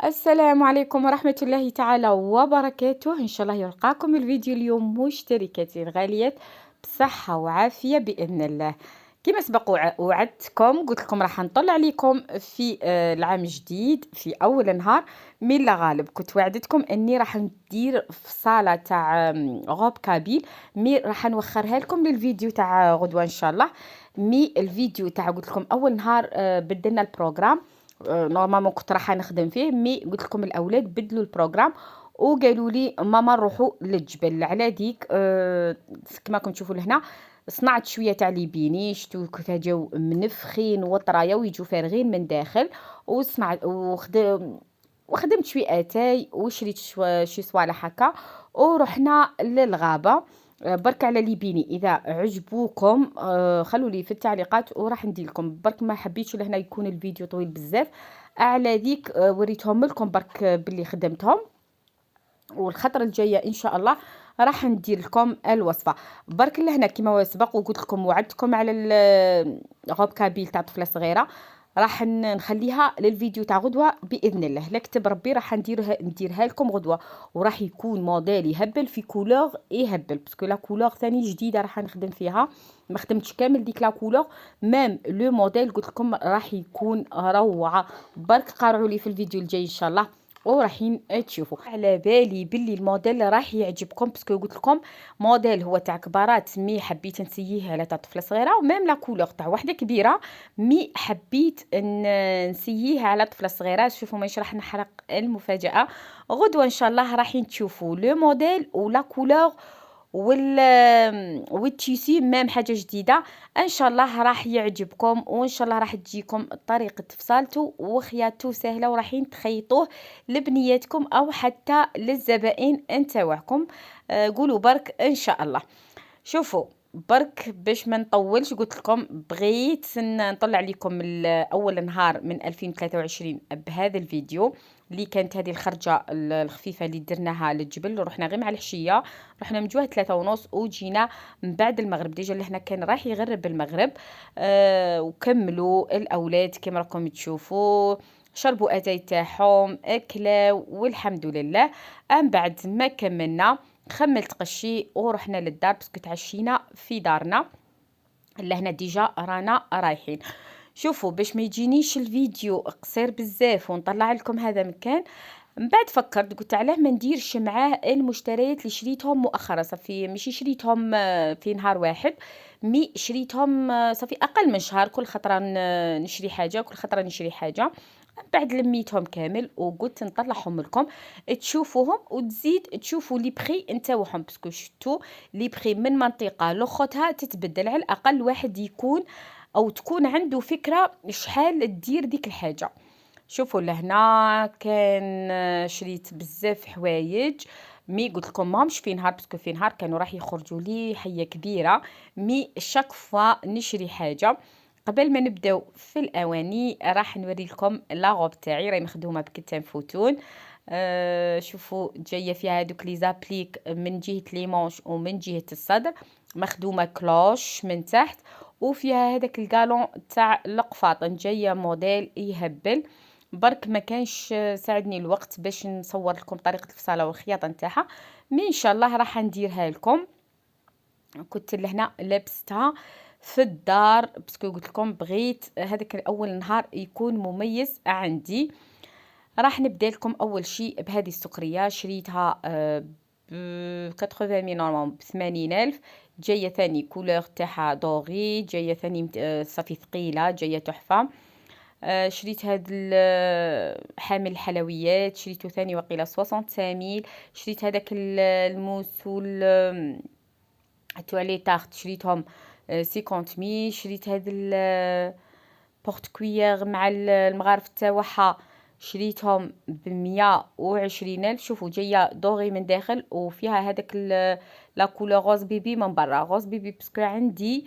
السلام عليكم ورحمة الله تعالى وبركاته. إن شاء الله يلقاكم الفيديو اليوم مشتركاتي الغاليات بصحة وعافية بإذن الله. كما سبق وعدتكم قلت لكم راح نطلع عليكم في العام الجديد في أول نهار من لا غالب. كنت وعدتكم أني راح ندير في صالة تاع غوب كابيل، مي راح نوخرها لكم للفيديو تاع غدوة إن شاء الله. مي الفيديو تاع قلت لكم أول نهار بدلنا البروغرام. نورمالمون كنت رايحة نخدم فيه، مي قلت لكم الأولاد بدلوا البروغرام وقالوا لي ماما نروحوا للجبل على ديك. كما راكم تشوفوا لهنا صنعت شويه تاع لي بيني، شتو كيف جاو منفخين وطرايه ويجوا فارغين من داخل. وصنعت وخدمت شويه اتاي وشريت شي صوالح هكا ورحنا للغابه. برك على لي بيني اذا عجبوكم خلوا لي في التعليقات وراح ندير لكم. برك ما حبيتش لهنا يكون الفيديو طويل بزاف، على ذيك وريتهم لكم برك باللي خدمتهم. والخطره الجايه ان شاء الله راح ندير لكم الوصفه. برك لهنا كما سبق وقلت لكم وعدتكم على غوب كابيل تاع طفله صغيره، راح نخليها للفيديو تاع غدوه باذن الله. لا كتب ربي راح نديرها لكم غدوه، وراح يكون موديل يهبل في كولور يهبل، باسكو لا كولور ثاني جديده راح نخدم فيها. ما خدمتش كامل ديك لا كولور، ميم لو موديل قلت لكم راح يكون روعه. برك قارعوا لي في الفيديو الجاي ان شاء الله وراحين تشوفوا. على بالي باللي الموديل راح يعجبكم، باسكو قلت لكم موديل هو تاع كبارات، مي حبيت نسييه على تاع طفله صغيره، وميم لا كولور تاع واحده كبيره، مي حبيت نسييه على طفله صغيره. شوفوا مانيش راح نحرق المفاجاه. غدوه ان شاء الله راحين تشوفوا لو موديل ولا كولور والتيسي ميم حاجه جديده. ان شاء الله راح يعجبكم، وان شاء الله راح تجيكم طريقه فصالته وخياطته سهله، وراحين تخيطوه لبنياتكم او حتى للزبائن نتاوعكم. قولوا برك ان شاء الله. شوفوا برك باش ما نطولش، قلت لكم بغيت نطلع لكم اول نهار من 2023 بهذا الفيديو، اللي كانت هذه الخرجه الخفيفه اللي درناها للجبل. رحنا غير مع العشيه، رحنا من جوه 3:30 وجينا من بعد المغرب. ديجا اللي حنا كان راح يغرب المغرب. وكملوا الاولاد كما راكم تشوفوا، شربوا اتاي تاعهم اكلاو والحمد لله. من بعد ما كملنا خملت قشي ورحنا للدار، باسكو تعشينا في دارنا. لهنا ديجا رانا رايحين. شوفوا باش ما يجينيش الفيديو قصير بزاف ونطلع لكم هذا مكان، من بعد فكرت قلت علاه ما نديرش معاه المشتريات اللي شريتهم مؤخرا. صافي ماشي شريتهم في نهار واحد، مي شريتهم صافي اقل من شهر. كل خطره نشري حاجه، كل خطره نشري حاجه. بعد لميتهم كامل وقلت نطلعهم لكم تشوفوهم وتزيد تشوفوا لي بخي نتاوعهم، باسكو شتو لي بخي من منطقه لاختها تتبدل. على الاقل واحد يكون او تكون عنده فكره شحال دير ديك الحاجه. شوفوا لهنا كان شريت بزاف حوايج، مي قلت لكم ماهمش في نهار، باسكو في نهار كانوا راح يخرجوا لي حيه كبيره. مي شاك فوا نشري حاجه. قبل ما نبداو في الاواني راح نوري لكم لاغوب تاعي راهي مخدومه بكتان فوتون. شوفوا جايه فيها هذوك لي زابليك من جهه لي مونش ومن جهه الصدر، مخدومه كلوش من تحت، وفيها هذاك الكالون تاع القفاطن. جايه موديل يهبل. برك ما كانش ساعدني الوقت باش نصور لكم طريقه الفصاله والخياطه نتاعها، مي ان شاء الله راح نديرها لكم. كنت لهنا لابستها في الدار، باسكو قلت لكم بغيت هذاك اول نهار يكون مميز عندي. راح نبدا لكم اول شيء بهذه السكريه، شريتها ب 80 نورمال ب 80,000. جايه ثاني كولور تاعها دوغي، جايه ثاني صافي ثقيله، جايه تحفه. شريت هاد حامل الحلويات، شريته ثاني وقيله 65,000. شريت هذاك الموس توالي تارت، شريتهم 50,000. شريت هاد بورت كويير مع المغارف تاوعها، شريتهم ب120,000. شوفوا جايه دوغي من داخل وفيها هذاك لا كولور غوز بيبي من برا. غوز بيبي باسكو عندي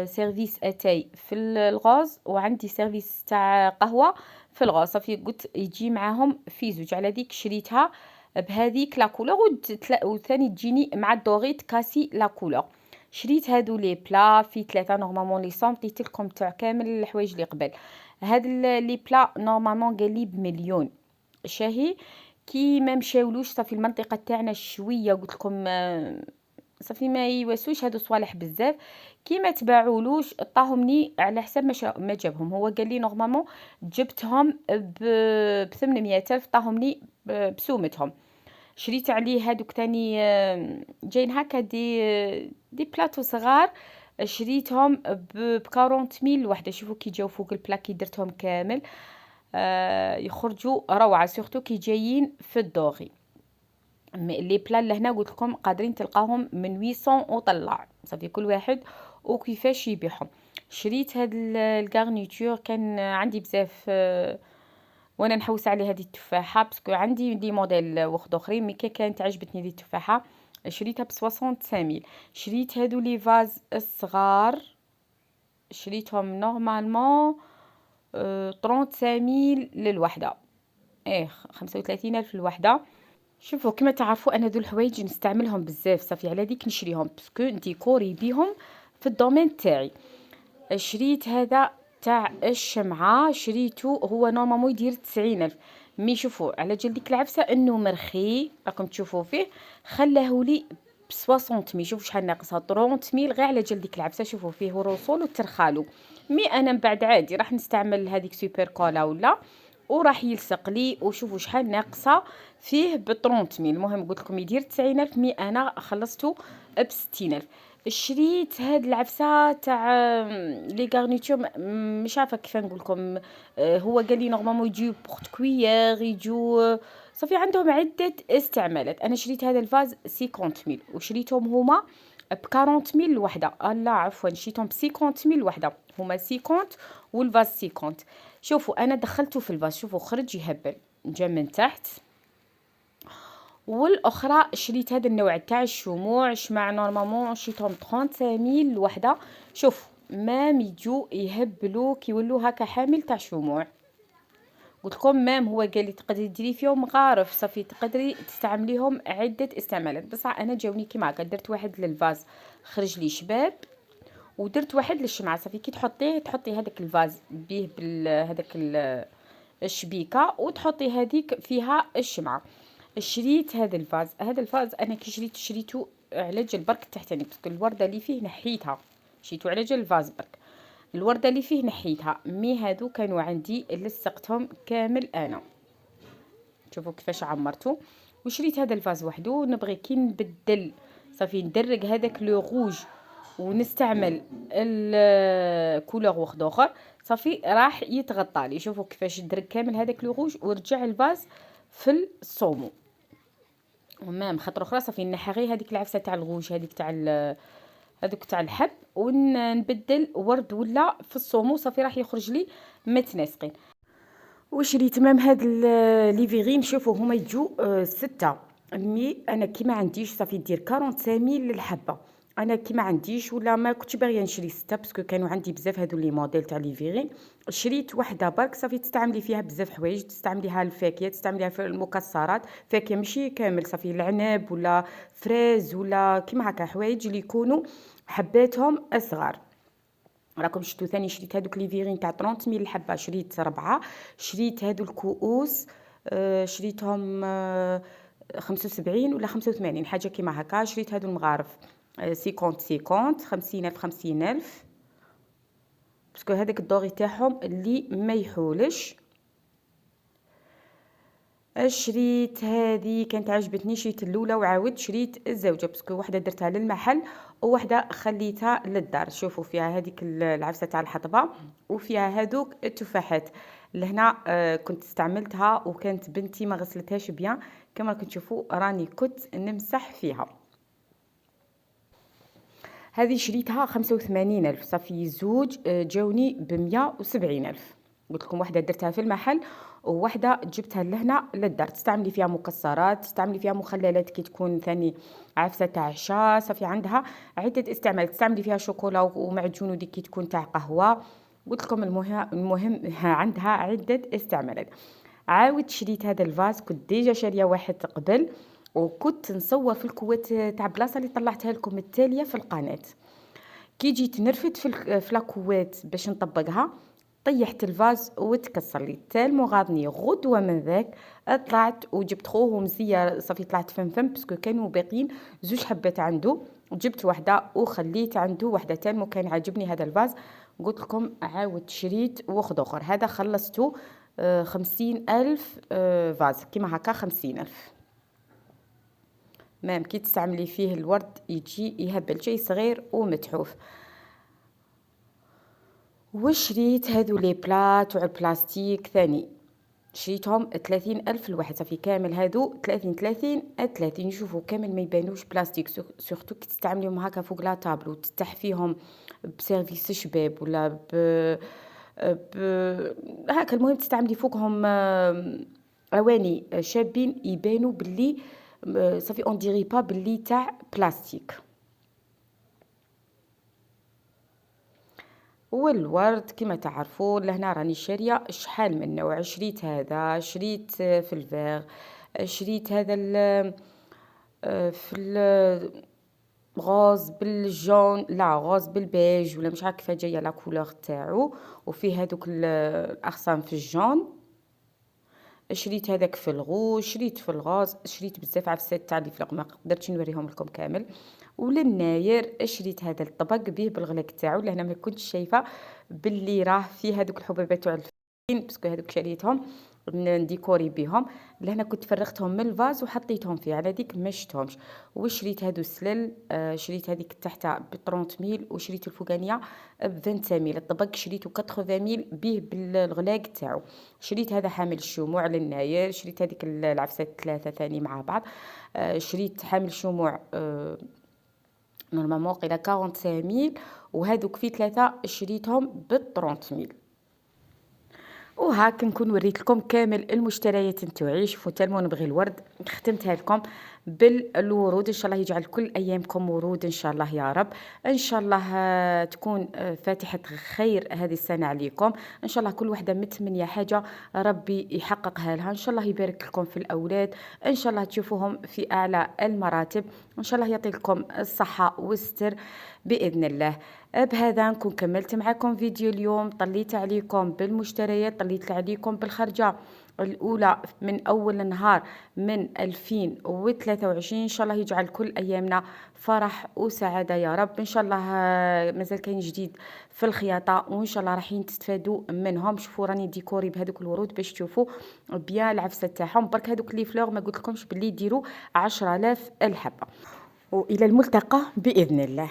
سيرفيس اتاي في الغوز، وعندي سيرفيس تاع قهوه في الغوز. صافي قلت يجي معاهم في زوج، على ذيك شريتها بهذيك لا كولور، وثاني تجيني مع الدوغي تكاسي لا كولور. شريت هادو لي بلا في 3 نورمالمون لي صوم ديت لكم تاع كامل الحوايج اللي قبل. هاد لي بلا نورمالمون قال لي بمليون. شهي. كي ما مشاولوش صافي المنطقة تاعنا شوية قلت لكم صافي ما يواسوش هادو صوالح بزاف. كي ما تباعولوش طاهمني على حساب ما جابهم. هو قال لي نورمالمون جبتهم ب 800 الف، طاهمني بسومتهم. شريت عليه هادوك تاني جايين هكا دي بلاطو صغار، شريتهم ب 40 ميل الوحده. شوفوا كي جاو فوق البلا كي درتهم كامل يخرجوا روعه، سورتو كي جايين في الدوغي. لي بلا لهنا قلت لكم قادرين تلقاهم من 800 وطلع، صافي كل واحد وكيفاش يبيعهم. شريت هاد الغارنيتور، كان عندي بزاف وانا نحوس على هذه التفاحه باسكو عندي دي موديل واخد اخرين، مي كانت عجبتني هذه التفاحه شريتها ب 65 ميل. شريت هادو لي فاز الصغار، شريتهم نورمالمون 35 ميل للوحده، 35 الف الوحده. شوفوا كما تعرفوا انا ذو الحوايج نستعملهم بزاف، صافي على ديك نشريهم باسكو ديكوري بيهم في الدومين تاعي. شريت هذا تاع الشمعة، شريته هو نورمالمون يدير 90 الف، مي شوفوا على جال ديك العفسة انه مرخي راكم تشوفوا فيه، خلاهولي ب 60 ميل. شوفوا شحال ناقصها 30 ميل غير على جال ديك العفسة. شوفوا فيه الرسول وترخالو، مي انا من بعد عادي راح نستعمل هذيك سوبر كولا ولا وراح يلصق لي. وشوفوا شحال ناقصه فيه ب 30 ميل. المهم قلت لكم يدير 90 الف، مي انا خلصته ب 60 الف. شريت هاد العفسه تاع لي غارنيتور، مش عارفه كيف نقول لكم. هو قال لي نورمالمون يجيو بورت كويير، يجيو صافي عندهم عده استعمالات. انا شريت هذا الفاز 50 ميل وشريتهم هما ب 40 ميل الوحده. لا عفوا شريتهم ب 50 ميل الوحده، هما 50 والفاز 50. شوفوا انا دخلته في الفاز، شوفوا خرج يهبل جا من تحت. والاخرى شريت هذا النوع تاع الشموع، شمع نورمالمون شريتهم 35 ميل الوحده. شوف مام يجو يهبلوا كيولوا هكا حامل تاع شموع. قلت لكم مام هو قال لي تقدري ديري فيهم غارف، صافي تقدري تستعمليهم عده استعمالات. بصح انا جاوني كيما هكا، درت واحد للفاز خرج لي شباب، ودرت واحد للشمعه. صافي كي تحطي هذاك الفاز بيه هذاك الشبيكه وتحطي هذيك فيها الشمعه. شريت هذا الفاز، هذا الفاز انا كي شريته على جال برك التحتاني باسكو الورده اللي فيه نحيتها، شريته على جال الفاز برك، الورده اللي فيه نحيتها. مي هادو كانوا عندي لصقتهم كامل انا. شوفوا كيفاش عمرته. وشريت هذا الفاز وحده، نبغي كي نبدل صافي ندرج هذاك لو روج ونستعمل الكولور واحد اخر، صافي راح يتغطى لي. شوفوا كيفاش درك كامل هذاك لو روج ورجع الفاز في الصومو. ومام خطره اخرى صافي نحي غير هذيك العفسه تاع الغوج، هذيك تاع هذوك تاع الحب، ونبدل ورد ولا في الصومو، صافي راح يخرج لي متناسقين. وشريت مام هاد لي فيغين، شوفوا هما يجوا 6، مي انا كي ما عنديش صافي دير 45 ميل للحبه. انا كي ما عنديش ولا ما كنتش باغيه نشري 6 باسكو كانوا عندي بزاف هادو لي موديل تاع لي فيغين. شريت وحده برك صافي تستعملي فيها بزاف حوايج، تستعمليها الفاكهه، تستعمليها في المكسرات، فاكهه ماشي كامل، صافي العنب ولا فريز ولا كيما هكا حوايج اللي يكونوا حباتهم اصغر. راكم شفتوا ثاني شريت هذوك لي فيغين تاع 30 ميل الحبه، شريت 4. شريت هادو الكؤوس شريتهم 75 ولا 85 حاجه كيما هكا. شريت هادو المغارف 50 50 الف 50 الف باسكو هذاك الدوغي تاعهم اللي ما يحولش. شريت هذه كانت عجبتني، شريت الاولى وعاود شريت الزوجه باسكو وحده درتها للمحل ووحده خليتها للدار. شوفوا فيها هذيك العفسه تاع الحطبه وفيها هذوك التفاحات لهنا. كنت استعملتها وكانت بنتي ما غسلتهاش بيان، كما راكم تشوفوا راني كنت نمسح فيها. هذه شريتها 85 الف، صافي زوج جاوني ب 170 الف. قلت لكم واحده درتها في المحل وواحده جبتها لهنا للدار. تستعملي فيها مكسرات، تستعملي فيها مخللات كي تكون ثاني عفسه تاع عشاء، صافي عندها عده استعمالات. تستعملي فيها شوكولا ومعجون وديك كي تكون تاع قهوه. قلت لكم المهم عندها عده استعمالات. عاود شريت هذا الفاز، كنت ديجا شاريه واحد قبل وكنت نصور في الكوات تاع بلاصه اللي طلعتها لكم التاليه في القناه. كي جيت نرفد في لاكوات باش نطبقها، طيحت الفاز وتكسر لي تالمو غاضني. غدوه من ذاك طلعت وجبت خوه ومزيه صافي طلعت فم باسكو كانوا باقيين زوج حبات عنده، جبت وحده وخليت عنده وحده تالمو كان عاجبني هذا الفاز. قلت لكم عاود شريت وخد اخر. هذا خلصته 50,000 فاز كيما هكا 50,000. مام كي تستعملي فيه الورد يجي يهبل شيء صغير ومتحوف. وشريت هذو لي بلات وعلى البلاستيك ثاني، شريتهم 30,000 الواحد صافي كامل هادو 30 شوفوا كامل ما يبانوش بلاستيك. سورتو كي تستعمليهم هكا فوق لا طابل وتفتح فيهم بسيرفيس شباب ولا ب هكا المهم تستعملي فوقهم اواني شابين يبانوا باللي صافي اون ديري با باللي تاع بلاستيك. والورد كما تعرفون لهنا راني شاريه شحال من نوع. شريت هذا، شريت في الفيغ، شريت هذا في الغوز بالجون، لا غوز بالبيج ولا مش عارفه كيفاه جايه لا كولور تاعو، وفيه هذوك الاغصان في الجون. شريت هذاك في الغو، شريت في الغاز، شريت بزاف عفسات تاع لي فلوق ما قدرتش نوريهم لكم كامل. وللناير شريت هذا الطبق به بالغلاق تاعو لهنا ما كنتش شايفه باللي راه فيه هذوك الحبيبات تاع الفين باسكو هذوك شريتهم نديكوري بهم. لهنا كنت فرغتهم من الفاز وحطيتهم فيه، على ديك ما شفتهمش. وشريت هادو السلل، شريت هذيك تحت ب 30,000 وشريت الفوقانيه ب 25,000. الطبق شريته 80,000 به بالغلاق تاعو. شريت هذا حامل الشموع للناير، شريت هذيك العفسات ثلاثه ثاني مع بعض. شريت حامل شموع نورمالمون قيله 45,000 وهذوك في ثلاثه شريتهم ب 30,000. وهاك نكون وريت لكم كامل المشتريات نتوعي. شوفوا تالمو نبغي الورد ختمتها لكم بالورود. ان شاء الله يجعل كل ايامكم ورود ان شاء الله يا رب. ان شاء الله تكون فاتحه خير هذه السنه عليكم. ان شاء الله كل وحده متمنيه حاجه ربي يحققها لها. ان شاء الله يبارك لكم في الاولاد، ان شاء الله تشوفوهم في اعلى المراتب، ان شاء الله يعطي لكم الصحه والستر باذن الله. بهذا نكون كملت معكم فيديو اليوم. طليت عليكم بالمشتريات، طليت عليكم بالخرجه الأولى من أول النهار من 2023. إن شاء الله يجعل كل أيامنا فرح وسعادة يا رب. إن شاء الله مازال كاين جديد في الخياطة وإن شاء الله راحين تستفادوا منهم. شوفوا راني ديكوري بهذوك الورود باش تشوفوا بيان العفسة تاعهم. برك هذوك لي فلور ما قلت لكمش باللي يديروا 10,000 الحبة. وإلى الملتقى بإذن الله.